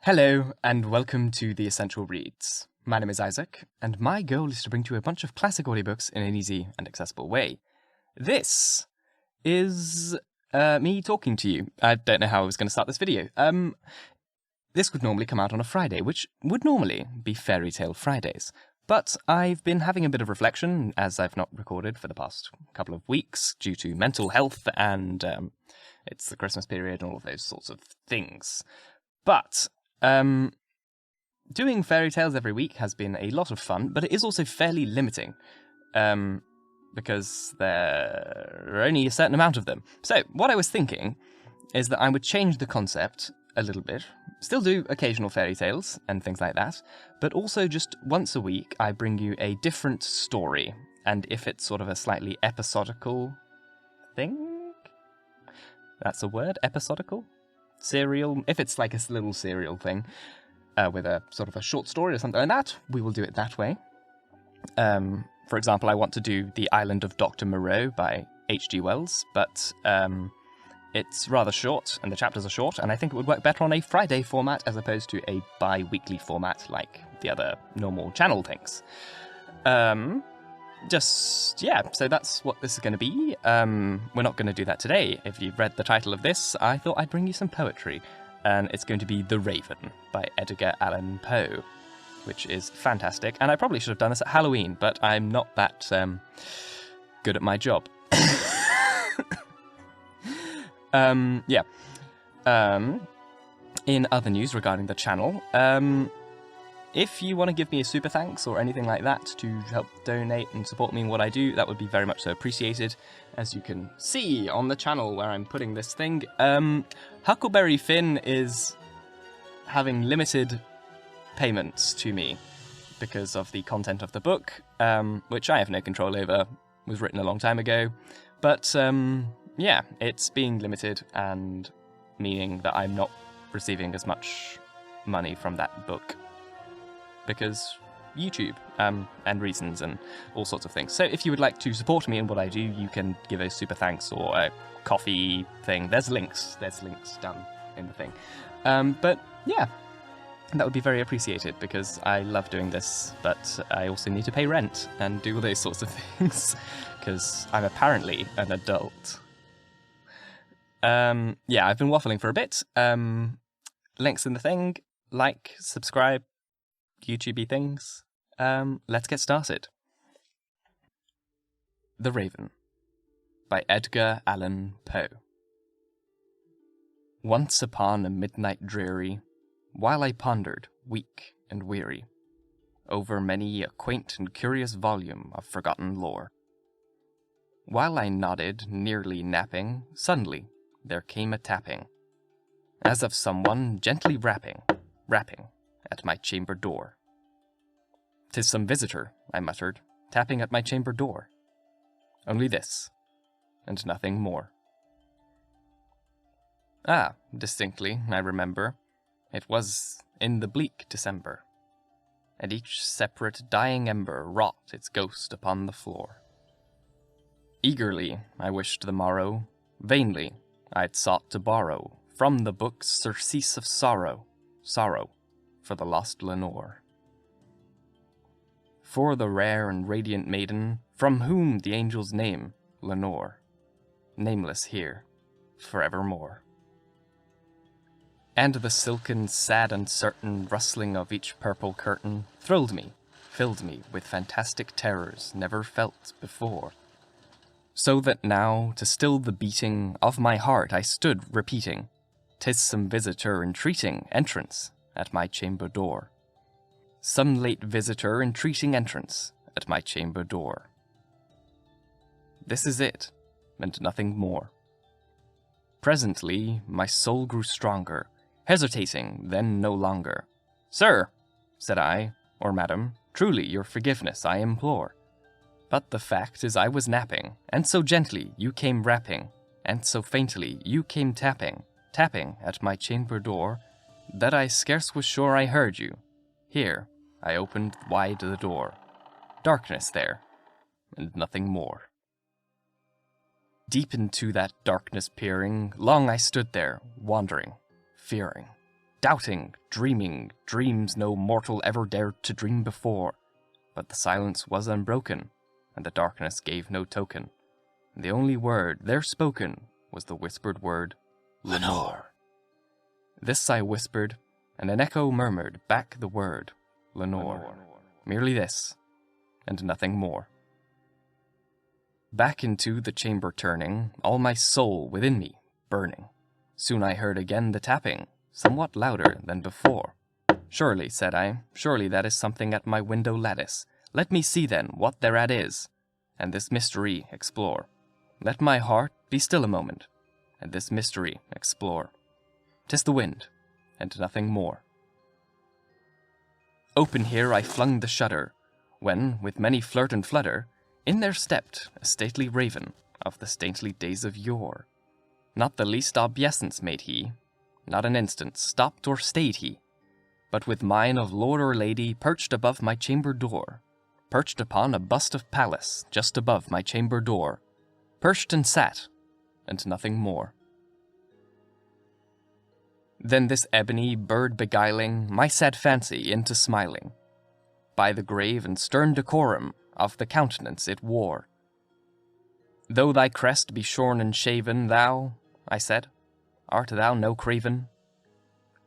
Hello, and welcome to The Essential Reads. My name is Isaac, and my goal is to bring to you a bunch of classic audiobooks in an easy and accessible way. This is me talking to you. I don't know how I was going to start this video. This would normally come out on a Friday, which would normally be Fairy Tale Fridays. But I've been having a bit of reflection, as I've not recorded for the past couple of weeks, due to mental health, and it's the Christmas period and all of those sorts of things. But doing fairy tales every week has been a lot of fun, but it is also fairly limiting, because there are only a certain amount of them. So, what I was thinking is that I would change the concept a little bit, still do occasional fairy tales and things like that, but also just once a week I bring you a different story, and if it's sort of a slightly episodical thing? That's a word? Episodical? Serial, if it's like a little serial thing with a sort of a short story or something like that, we will do it that way. For example, I want to do The Island of Dr. Moreau by H.G. Wells, but it's rather short and the chapters are short, and I think it would work better on a Friday format as opposed to a bi-weekly format like the other normal channel things. So that's what this is going to be. We're not going to do that today. If you've read the title of this, I thought I'd bring you some poetry. And it's going to be The Raven by Edgar Allan Poe, which is fantastic. And I probably should have done this at Halloween, but I'm not that good at my job. In other news regarding the channel, if you want to give me a super thanks or anything like that to help donate and support me in what I do, that would be very much so appreciated. As you can see on the channel where I'm putting this thing, Huckleberry Finn is having limited payments to me because of the content of the book, which I have no control over, was written a long time ago. But it's being limited, and meaning that I'm not receiving as much money from that book. Because YouTube, and reasons and all sorts of things. So if you would like to support me in what I do, you can give a super thanks or a coffee thing. There's links down in the thing. But yeah, that would be very appreciated because I love doing this, but I also need to pay rent and do all those sorts of things because I'm apparently an adult. I've been waffling for a bit. Links in the thing, like, subscribe, YouTubey things. Let's get started. The Raven by Edgar Allan Poe. Once upon a midnight dreary, while I pondered, weak and weary, over many a quaint and curious volume of forgotten lore, while I nodded, nearly napping, suddenly there came a tapping, as of someone gently rapping at my chamber door. "'Tis some visitor," I muttered, tapping at my chamber door. Only this, and nothing more. Ah, distinctly, I remember, it was in the bleak December, and each separate dying ember wrought its ghost upon the floor. Eagerly I wished the morrow, vainly I'd sought to borrow from the book's surcease of sorrow for the lost Lenore. For the rare and radiant maiden, from whom the angels name Lenore, nameless here, forevermore. And the silken, sad, uncertain rustling of each purple curtain thrilled me, filled me with fantastic terrors never felt before. So that now, to still the beating of my heart, I stood repeating, "'Tis some visitor entreating entrance at my chamber door. Some late visitor entreating entrance at my chamber door. This is it, and nothing more." Presently my soul grew stronger, hesitating then no longer. "Sir," said I, "or madam, truly your forgiveness I implore. But the fact is I was napping, and so gently you came rapping, and so faintly you came tapping at my chamber door, that I scarce was sure I heard you. Here I opened wide the door. Darkness there, and nothing more." Deep into that darkness peering, long I stood there, wondering, fearing, doubting, dreaming, dreams no mortal ever dared to dream before. But the silence was unbroken, and the darkness gave no token. And the only word there spoken was the whispered word, Lenore. This I whispered, and an echo murmured back the word, Lenore. Merely this, and nothing more. Back into the chamber turning, all my soul within me burning. Soon I heard again the tapping, somewhat louder than before. Surely, said I, surely that is something at my window lattice. Let me see then what thereat is, and this mystery explore. Let my heart be still a moment, and this mystery explore. 'Tis the wind, and nothing more. Open here I flung the shutter, when, with many flirt and flutter, in there stepped a stately raven of the stately days of yore. Not the least obeisance made he, not an instant stopped or stayed he, but with mine of lord or lady perched above my chamber door, perched upon a bust of Pallas just above my chamber door, perched and sat, and nothing more. Then this ebony bird beguiling my sad fancy into smiling, by the grave and stern decorum of the countenance it wore. Though thy crest be shorn and shaven, thou, I said, art thou no craven?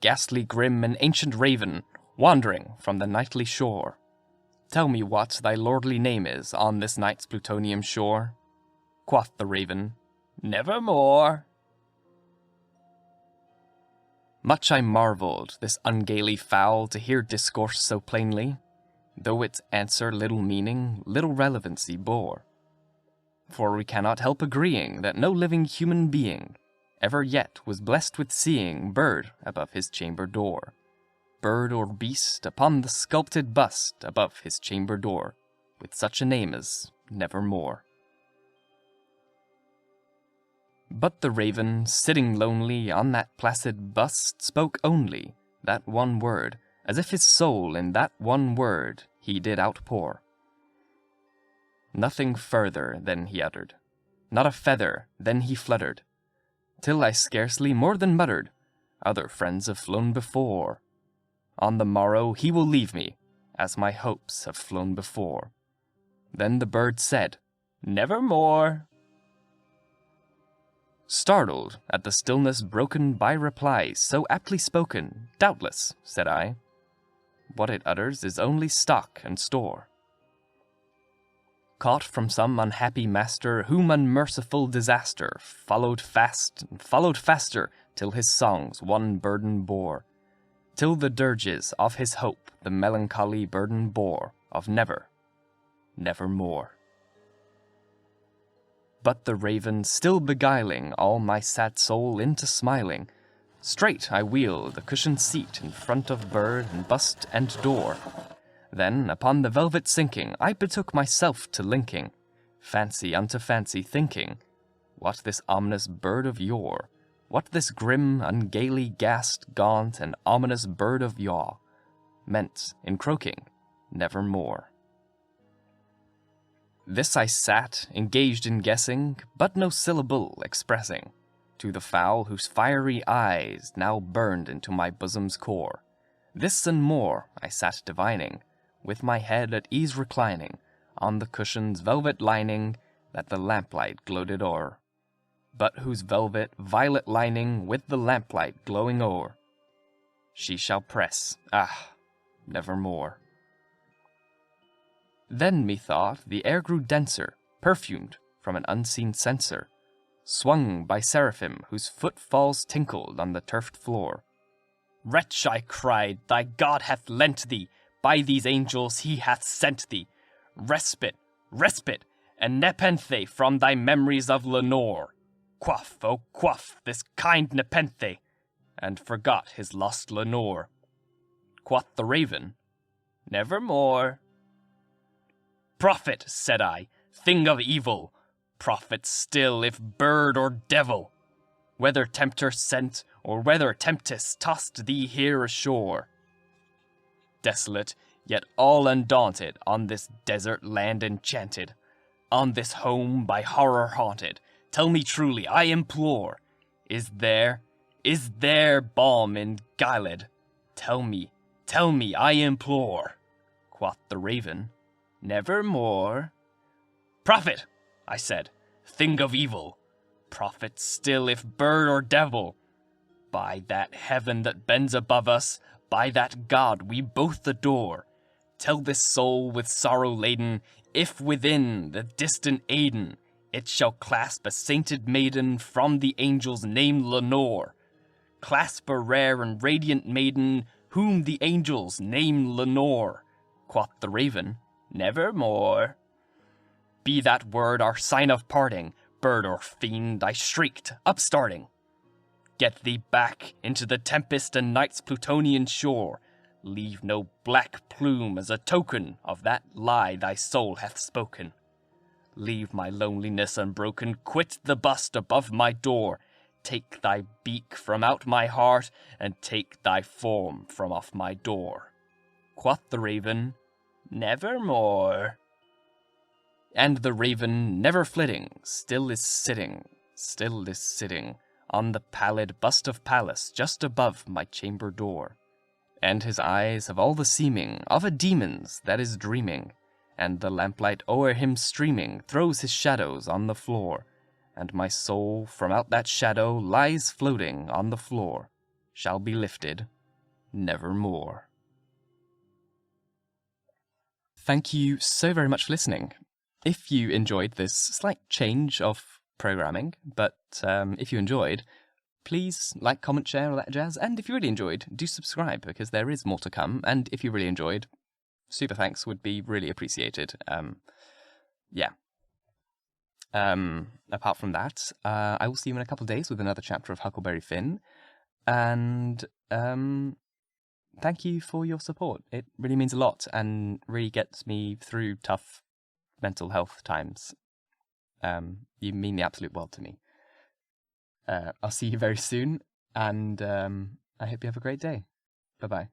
Ghastly grim and ancient raven, wandering from the nightly shore, tell me what thy lordly name is on this night's Plutonian shore. Quoth the raven, Nevermore. Much I marvelled this ungainly fowl to hear discourse so plainly, though its answer little meaning, little relevancy bore. For we cannot help agreeing that no living human being ever yet was blessed with seeing bird above his chamber door, bird or beast upon the sculpted bust above his chamber door, with such a name as Nevermore. But the raven, sitting lonely on that placid bust, spoke only that one word, as if his soul in that one word he did outpour. Nothing further then he uttered, not a feather then he fluttered, till I scarcely more than muttered, other friends have flown before. On the morrow he will leave me, as my hopes have flown before. Then the bird said, Nevermore. Startled at the stillness broken by replies so aptly spoken, doubtless, said I, what it utters is only stock and store, caught from some unhappy master, whom unmerciful disaster followed fast and followed faster, till his songs one burden bore, till the dirges of his hope the melancholy burden bore of nevermore. But the raven, still beguiling all my sad soul into smiling, straight I wheeled the cushioned seat in front of bird and bust and door. Then, upon the velvet sinking, I betook myself to linking, fancy unto fancy thinking, what this ominous bird of yore, what this grim, ungainly, ghast, gaunt, and ominous bird of yaw, meant in croaking nevermore. This I sat, engaged in guessing, but no syllable expressing, to the fowl whose fiery eyes now burned into my bosom's core. This and more I sat divining, with my head at ease reclining, on the cushion's velvet lining that the lamplight gloated o'er, but whose velvet, violet lining with the lamplight glowing o'er, she shall press, nevermore. Then, methought, the air grew denser, perfumed from an unseen censer, swung by seraphim whose footfalls tinkled on the turfed floor. Wretch, I cried, thy God hath lent thee, by these angels he hath sent thee, respite, and nepenthe from thy memories of Lenore. Quaff, oh quaff, this kind nepenthe, and forgot his lost Lenore. Quoth the raven, Nevermore. Prophet, said I, thing of evil, prophet still, if bird or devil, whether tempter sent, or whether tempest tossed thee here ashore. Desolate, yet all undaunted, on this desert land enchanted, on this home by horror haunted, tell me truly, I implore, is there Is there balm in Gilead? Tell me, I implore. Quoth the raven, Nevermore. Prophet, I said, thing of evil, prophet still if bird or devil. By that heaven that bends above us, by that God we both adore, tell this soul with sorrow laden, if within the distant Aiden it shall clasp a sainted maiden from the angels named Lenore. Clasp a rare and radiant maiden whom the angels name Lenore. Quoth the raven, Nevermore. Be that word our sign of parting, bird or fiend, I shrieked, upstarting. Get thee back into the tempest and night's Plutonian shore. Leave no black plume as a token of that lie thy soul hath spoken. Leave my loneliness unbroken, quit the bust above my door. Take thy beak from out my heart, and take thy form from off my door. Quoth the raven, Nevermore. And the raven, never flitting, still is sitting, on the pallid bust of Pallas just above my chamber door. And his eyes have all the seeming of a demon's that is dreaming, and the lamplight o'er him streaming throws his shadows on the floor, and my soul from out that shadow lies floating on the floor, shall be lifted nevermore. Thank you so very much for listening. If you enjoyed this slight change of programming, but if you enjoyed, please like, comment, share, all that jazz. And if you really enjoyed, do subscribe, because there is more to come. And if you really enjoyed, super thanks would be really appreciated. Apart from that, I will see you in a couple of days with another chapter of Huckleberry Finn. And thank you for your support. It really means a lot and really gets me through tough mental health times. You mean the absolute world to me. I'll see you very soon, and I hope you have a great day. Bye-bye.